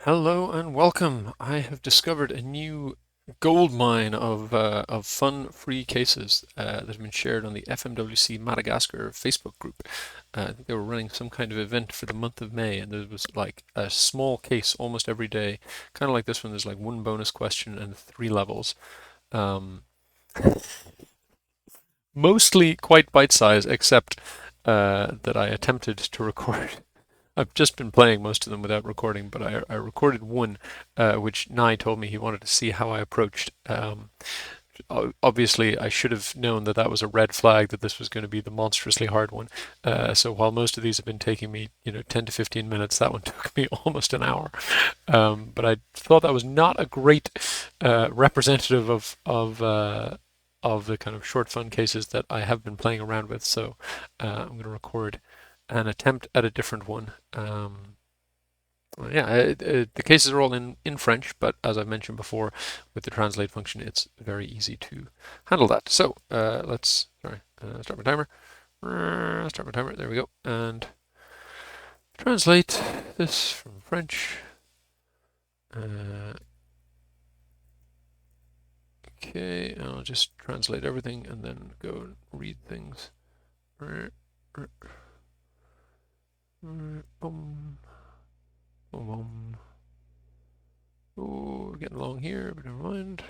Hello and welcome. I have discovered a new gold mine of fun free cases that have been shared on the FMWC Madagascar Facebook group. I think they were running some kind of event for the month of May, and there was like a small case almost every day, kind of like this one. There's like one bonus question and three levels. Um, Mostly quite bite-sized, except that I attempted to record. I've just been playing most of them without recording, but I recorded one, which Nye told me he wanted to see how I approached. Obviously, I should have known that that was a red flag, that this was going to be the monstrously hard one. So while most of these have been taking me, 10 to 15 minutes, that one took me almost an hour. But I thought that was not a great representative of the kind of short fun cases that I have been playing around with. So I'm going to record an attempt at a different one. The cases are all in French, but as I mentioned before, with the translate function, it's very easy to handle that. So let's start my timer. Start my timer. There we go. And translate this from French. Okay, and I'll just translate everything and then go and read things. Boom, boom. Oh, we're getting along here, but never mind.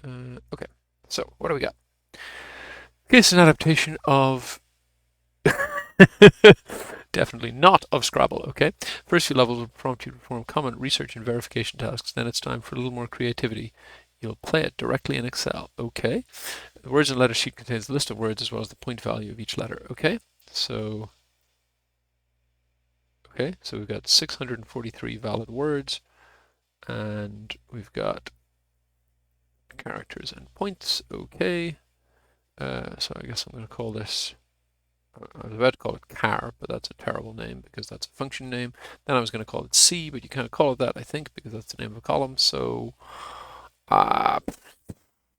Okay, so what do we got? Okay, it's an adaptation of definitely not of Scrabble, okay? First few levels will prompt you to perform common research and verification tasks. Then it's time for a little more creativity. You'll play it directly in Excel, okay? The words and letter sheet contains a list of words as well as the point value of each letter, okay? So we've got 643 valid words, and we've got characters and points, okay? So I guess I'm going to call this, I was about to call it char, but that's a terrible name because that's a function name. Then I was going to call it C, but you can't call it that, I think, because that's the name of a column. So I'm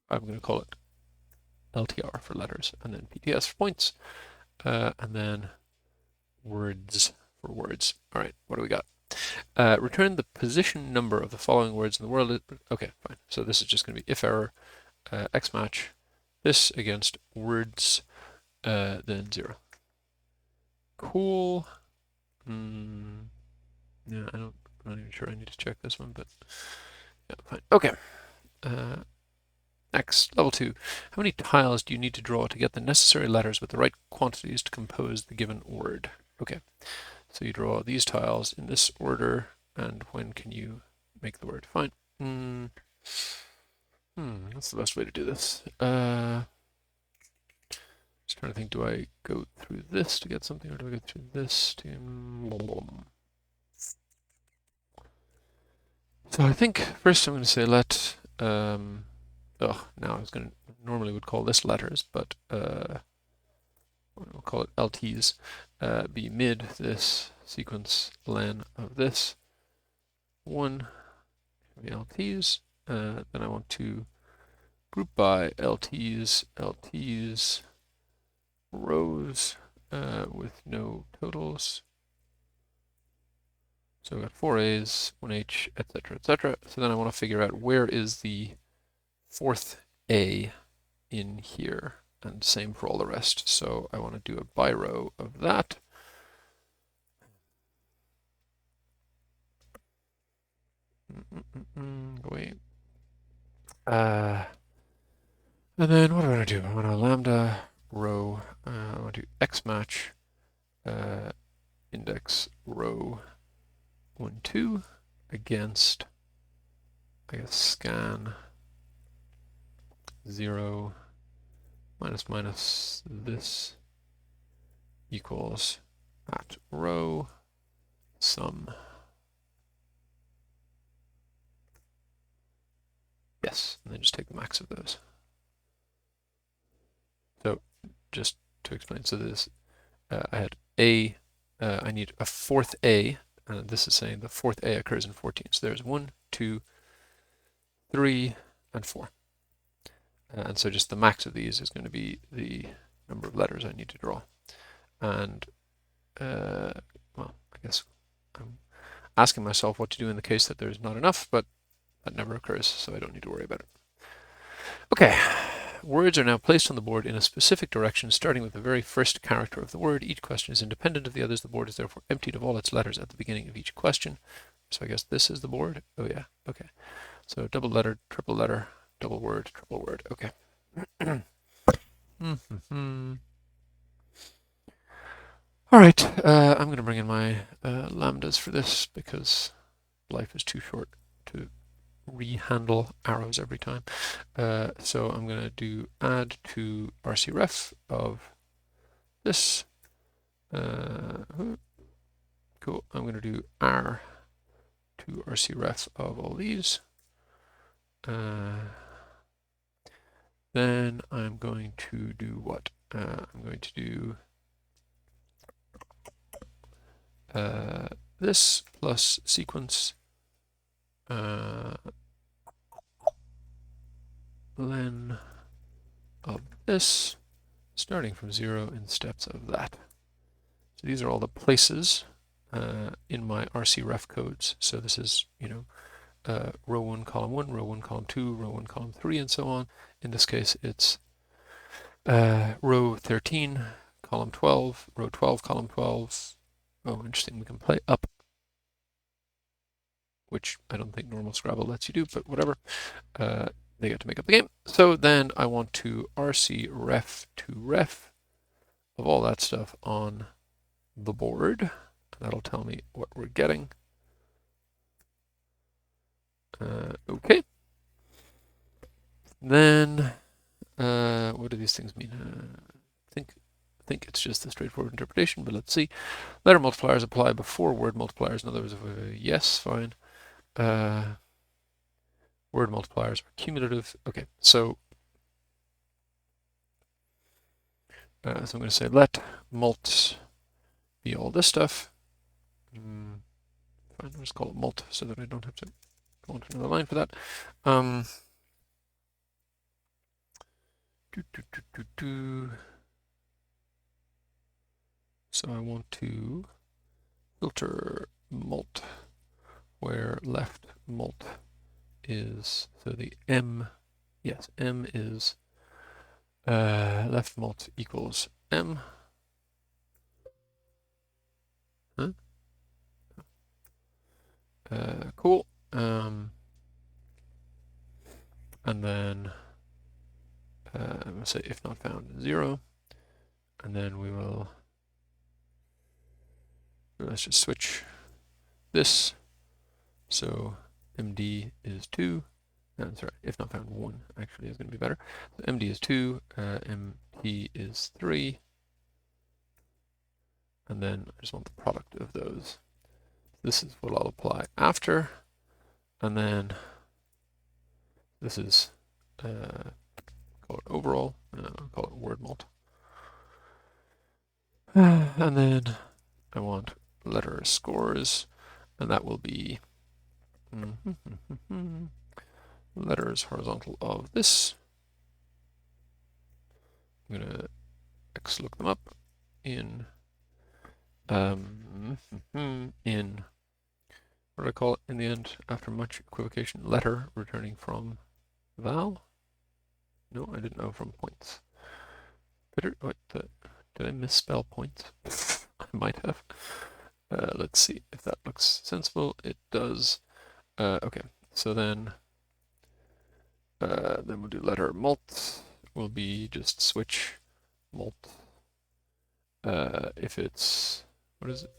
going to call it LTR for letters, and then PTS for points, and then words for words. All right, what do we got? Return the position number of the following words in the world. Okay, fine. So this is just going to be if error, X match, this against words, then 0. Cool. Yeah, I'm not even sure I need to check this one, but yeah, fine. Okay. Next, level 2. How many tiles do you need to draw to get the necessary letters with the right quantities to compose the given word? Okay, so you draw these tiles in this order, and when can you make the word? Fine. That's the best way to do this. Just trying to think, do I go through this to get something, or do I go through this to... So I think first I'm going to say let, now I was going to, normally would call this letters, but we'll call it LTs, be mid this sequence len of this one, be LTs, then I want to group by LTs, rows with no totals. So I've got 4 A's, 1 H, etc., etc. So then I want to figure out where is the fourth A in here, and same for all the rest. So I want to do a by row of that. Wait. And then what do I want to do? I want to lambda row. I want to do X match index row 1, 2 against, I guess, scan 0 minus minus this equals at row sum. Yes, and then just take the max of those. So just to explain, so this, I had A, I need a fourth A, and this is saying the fourth A occurs in 14. So there's 1, 2, 3, and 4. And so just the max of these is going to be the number of letters I need to draw. And, well, I guess asking myself what to do in the case that there's not enough, but that never occurs, so I don't need to worry about it. Okay, words are now placed on the board in a specific direction, starting with the very first character of the word. Each question is independent of the others. The board is therefore emptied of all its letters at the beginning of each question. So I guess this is the board. Oh yeah, okay. So double letter, triple letter, double word, triple word. Okay. All right, I'm going to bring in my lambdas for this because life is too short to rehandle arrows every time. So I'm going to do add to RCRef of this. Cool. I'm going to do R to RCRef of all these. Then I'm going to do what? I'm going to do this plus sequence len of this, starting from 0 in steps of that. So these are all the places in my RCRef codes. So this is, you know, row 1, column 1, row 1, column 2, row 1, column 3, and so on. In this case, it's row 13, column 12, row 12, column 12. Oh, interesting, we can play up, which I don't think normal Scrabble lets you do, but whatever. They get to make up the game. So then I want to RCRef to ref of all that stuff on the board. That'll tell me what we're getting. Okay. Then, what do these things mean? I think it's just a straightforward interpretation, but let's see. Letter multipliers apply before word multipliers. In other words, yes, fine. Word multipliers are cumulative. Okay, so I'm going to say let mults be all this stuff. Fine, I'll just call it mult so that I don't have to go on to another line for that. So I want to filter mult where left mult is, so the M, yes, M is left mult equals M. Huh? Cool. And then I'm going to say if not found 0, and then we will, let's just switch this. So MD is 2. Sorry, if not found 1 actually is going to be better. So MD is 2, MT is 3, and then I just want the product of those. This is what I'll apply after, and then this is call it overall, I'll call it word mult. And then I want letter scores, and that will be letters horizontal of this. I'm going to XLOOK them up in what do I call it in the end after much equivocation? Letter returning from val? No, I didn't know, from points. Did I misspell points? I might have. Let's see if that looks sensible. It does. Okay, so then we'll do letter mult. Will be just switch mult. If it's, what is it?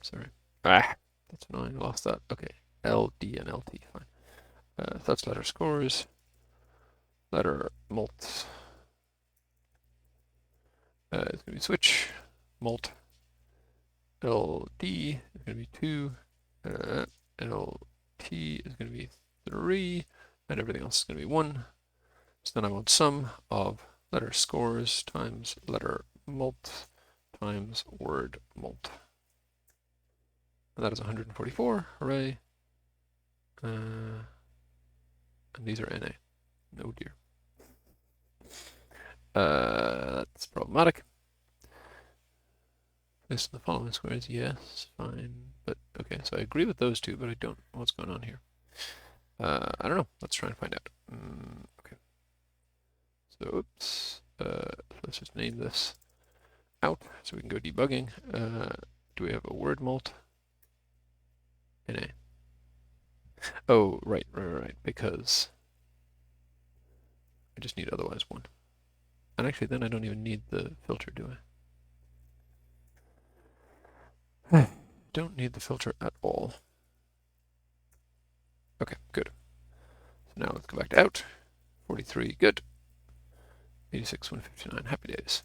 Sorry. That's annoying. I lost that. Okay, LD and LT. Fine. That's letter scores. Letter mult. It's going to be switch mult. LD is going to be 2. LT is going to be 3. And everything else is going to be 1. So then I want sum of letter scores times letter mult times word mult. And that is 144. Hooray. And these are NA. Oh dear. That's problematic. List the following squares. Yes, fine. But okay, so I agree with those two, but I don't know what's going on here. I don't know. Let's try and find out. Okay. So, oops. Let's just name this out so we can go debugging. Do we have a word mult? NA. Oh, right, because I just need otherwise one. And actually, then I don't even need the filter, do I? Don't need the filter at all. Okay, good. So now let's go back to out. 43, good. 86, 159, happy days.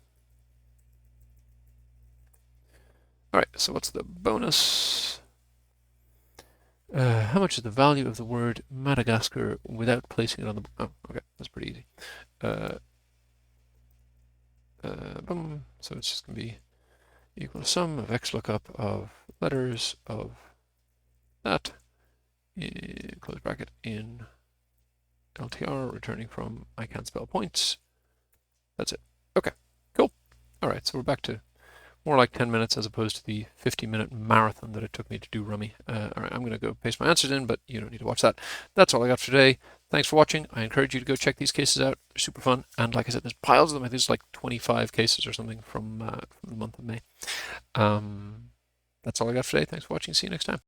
All right, so what's the bonus? How much is the value of the word Madagascar without placing it on the... Oh, okay, that's pretty easy. Boom. So it's just going to be equal to sum of XLOOKUP of letters of that, close bracket, in LTR, returning from I can't spell points. That's it. Okay, cool. All right, so we're back to more like 10 minutes as opposed to the 50-minute marathon that it took me to do Rummy. All right, I'm going to go paste my answers in, but you don't need to watch that. That's all I got for today. Thanks for watching. I encourage you to go check these cases out. They're super fun. And like I said, there's piles of them. I think there's like 25 cases or something from the month of May. That's all I got for today. Thanks for watching. See you next time.